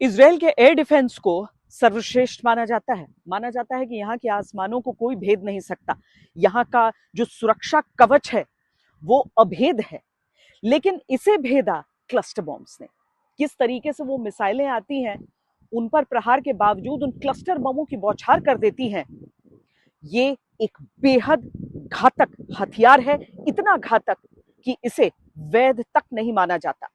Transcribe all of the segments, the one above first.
Israel के air defence को सर्वश्रेष्ठ माना जाता है कि यहाँ के आसमानों को कोई भेद नहीं सकता। यहाँ का जो सुरक्षा कवच है वो अभेद है, लेकिन इसे भेदा क्लस्टर बॉम्ब्स ने। किस तरीके से वो मिसाइलें आती हैं, उन पर प्रहार के बावजूद उन क्लस्टर बमों की बौछार कर देती हैं। ये एक बेहद घातक हथियार है, इतना घातक कि इसे वैध तक नहीं माना जाता।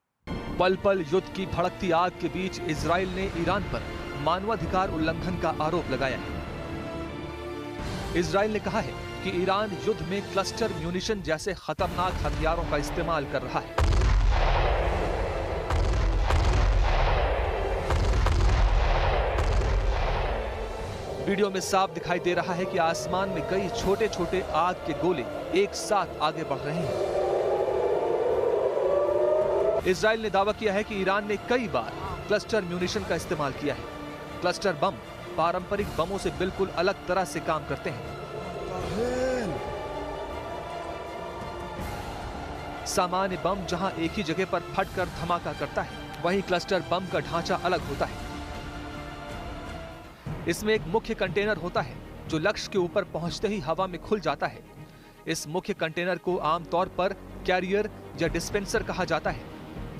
पल पल युद्ध की भड़कती आग के बीच इजराइल ने ईरान पर मानवाधिकार उल्लंघन का आरोप लगाया है। इजराइल ने कहा है कि ईरान युद्ध में क्लस्टर म्यूनिशन जैसे खतरनाक हथियारों का इस्तेमाल कर रहा है। वीडियो में साफ दिखाई दे रहा है कि आसमान में कई छोटे छोटे आग के गोले एक साथ आगे बढ़ रहे हैं। इजराइल ने दावा किया है कि ईरान ने कई बार क्लस्टर म्यूनिशन का इस्तेमाल किया है। क्लस्टर बम पारंपरिक बमों से बिल्कुल अलग तरह से काम करते हैं। सामान्य बम जहां एक ही जगह पर फटकर धमाका करता है, वहीं क्लस्टर बम का ढांचा अलग होता है। इसमें एक मुख्य कंटेनर होता है जो लक्ष्य के ऊपर पहुंचते ही हवा में खुल जाता है। इस मुख्य कंटेनर को आमतौर पर कैरियर या डिस्पेंसर कहा जाता है।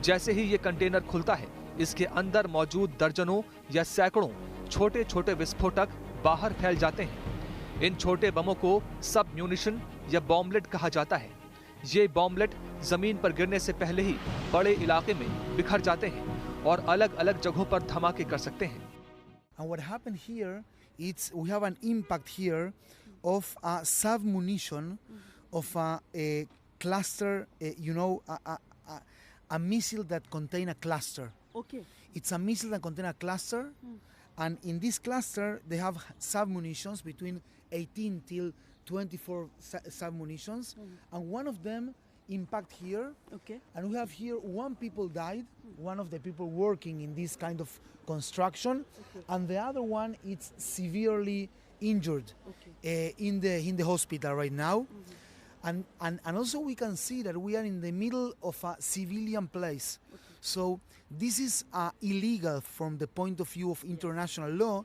जैसे ही ये कंटेनर खुलता है, इसके अंदर मौजूद दर्जनों या सैकड़ों छोटे छोटे विस्फोटक बाहर फैल जाते हैं। इन छोटे बमों को सब म्यूनिशन या बॉम्बलेट कहा जाता है। ये बॉम्बलेट जमीन पर गिरने से पहले ही बड़े इलाके में बिखर जाते हैं और अलग अलग जगहों पर धमाके कर सकते हैं। And what happened here, we have an impact here of a submunition of a cluster, a missile that contain a cluster. Okay. It's a missile that contain a cluster, and in this cluster they have submunitions between 18 till 24 submunitions, and one of them impact here. Okay. And we have here one people died, one of the people working in this kind of construction, and the other one is severely injured in the hospital right now. And also we can see that we are in the middle of a civilian place. So this is illegal from the point of view of international law.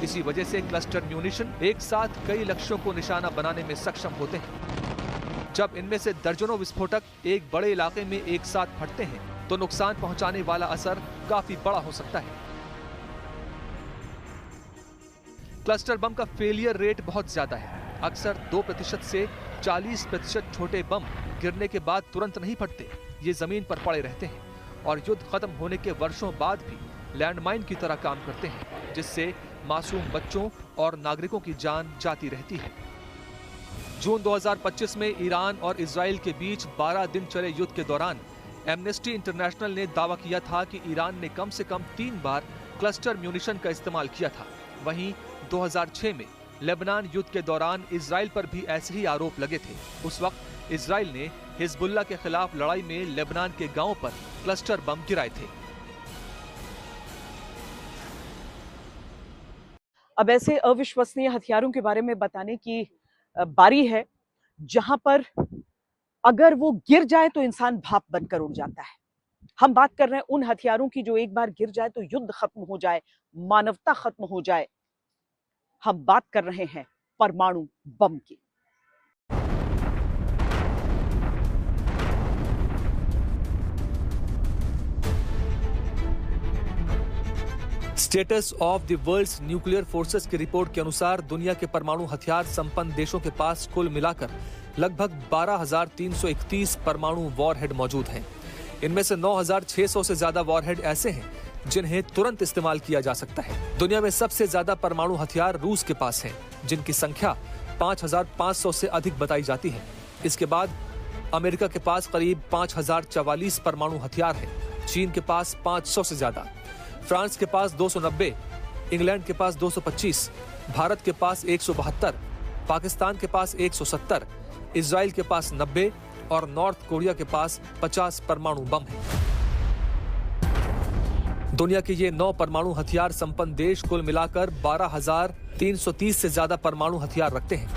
इसी वजह से cluster munition एक साथ कई लक्ष्यों को निशाना बनाने में सक्षम होते हैं। जब इनमें से दर्जनों विस्फोटक एक बड़े इलाके में एक साथ फटते हैं, तो नुकसान पहुंचाने वाला असर काफी बड़ा हो सकता है। क्लस्टर बम का फेलियर रेट बहुत ज्यादा है। अक्सर 2% से 40% छोटे बम गिरने के बाद तुरंत नहीं फटते। ये जमीन पर पड़े रहते हैं और युद्ध खत्म होने के वर्षों बाद भी लैंडमाइन की तरह काम करते हैं, जिससे मासूम बच्चों और नागरिकों की जान जाती रहती है। जून 2025 में ईरान और इजराइल के बीच 12 दिन चले युद्ध के दौरान एमनेस्टी इंटरनेशनल ने दावा किया था कि ईरान ने कम से कम 3 बार क्लस्टर म्यूनिशन का इस्तेमाल किया था। वहीं 2006 में लेबनान युद्ध के दौरान इजराइल पर भी ऐसे ही आरोप लगे थे। उस वक्त इजराइल ने हिजबुल्लाह के खिलाफ लड़ाई में लेबनान के गांवों पर क्लस्टर बम गिराए थे। अब ऐसे अविश्वसनीय हथियारों के बारे में बताने की बारी है जहां पर अगर वो गिर जाए तो इंसान भाप बनकर उड़ जाता है। हम बात कर रहे हैं उन हथियारों की जो एक बार गिर जाए तो युद्ध खत्म हो जाए, मानवता खत्म हो जाए। हम बात कर रहे हैं परमाणु बम की। Status of the world's nuclear forces की रिपोर्ट के अनुसार दुनिया के परमाणु हथियार संपन्न देशों के पास कुल मिलाकर लगभग 12,331 परमाणु वॉरहेड मौजूद हैं। इनमें से 9,600 से ज्यादा वॉरहेड ऐसे हैं जिन्हें तुरंत इस्तेमाल किया जा सकता है। दुनिया में सबसे ज्यादा परमाणु हथियार रूस के पास हैं, जिनकी संख्या 5,500 से अधिक बताई जाती है। इसके बाद अमेरिका के पास करीब 5,044 परमाणु हथियार हैं, चीन के पास 500 से ज्यादा, फ्रांस के पास 290, इंग्लैंड के पास 225, भारत के पास 172, पाकिस्तान के पास 170, इजराइल के पास 90 और नॉर्थ कोरिया के पास 50 परमाणु बम हैं। दुनिया के ये 9 परमाणु हथियार संपन्न देश कुल मिलाकर 12,330 से ज्यादा परमाणु हथियार रखते हैं।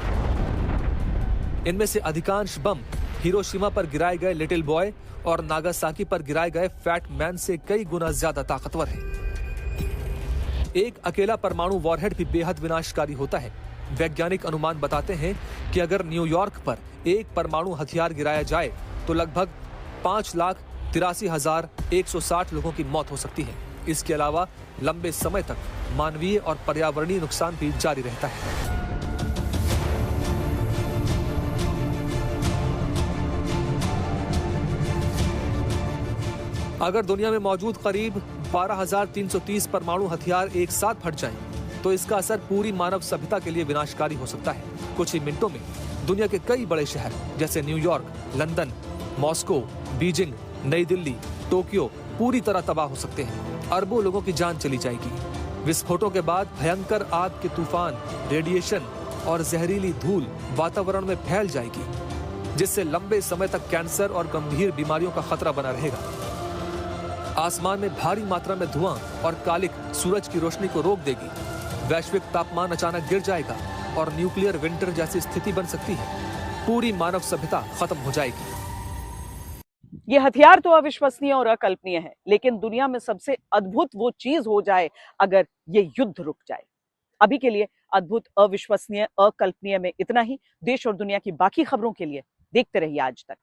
इनमें से अधिकांश बम हिरोशिमा पर गिराए गए लिटिल बॉय और नागासाकी पर गिराए गए फैट मैन से कई गुना ज्यादा ताकतवर है। एक अकेला परमाणु वॉरहेड भी बेहद विनाशकारी होता है। वैज्ञानिक अनुमान बताते हैं कि अगर न्यूयॉर्क पर एक परमाणु हथियार गिराया जाए तो लगभग 5,83,160 लोगों की मौत हो सकती है। इसके अलावा लंबे समय तक मानवीय और पर्यावरणीय नुकसान भी जारी रहता है। अगर दुनिया में मौजूद करीब 12,330 परमाणु हथियार एक साथ फट जाएं, तो इसका असर पूरी मानव सभ्यता के लिए विनाशकारी हो सकता है। कुछ ही मिनटों में दुनिया के कई बड़े शहर जैसे न्यूयॉर्क, लंदन, मॉस्को, बीजिंग, नई दिल्ली, टोक्यो पूरी तरह तबाह हो सकते हैं। अरबों लोगों की जान चली जाएगी। विस्फोटों के बाद भयंकर आग के तूफान, रेडिएशन और जहरीली धूल वातावरण में फैल जाएगी, जिससे लंबे समय तक कैंसर और गंभीर बीमारियों का खतरा बना रहेगा। आसमान में भारी मात्रा में धुआं और कालिख सूरज की रोशनी को रोक देगी। वैश्विक तापमान अचानक गिर जाएगा और न्यूक्लियर विंटर जैसी स्थिति बन सकती है। पूरी मानव सभ्यता खत्म हो जाएगी। ये हथियार तो अविश्वसनीय और अकल्पनीय है, लेकिन दुनिया में सबसे अद्भुत वो चीज हो जाए अगर ये युद्ध रुक जाए। अभी के लिए अद्भुत, अविश्वसनीय, अकल्पनीय में इतना ही। देश और दुनिया की बाकी खबरों के लिए देखते रहिए आज तक।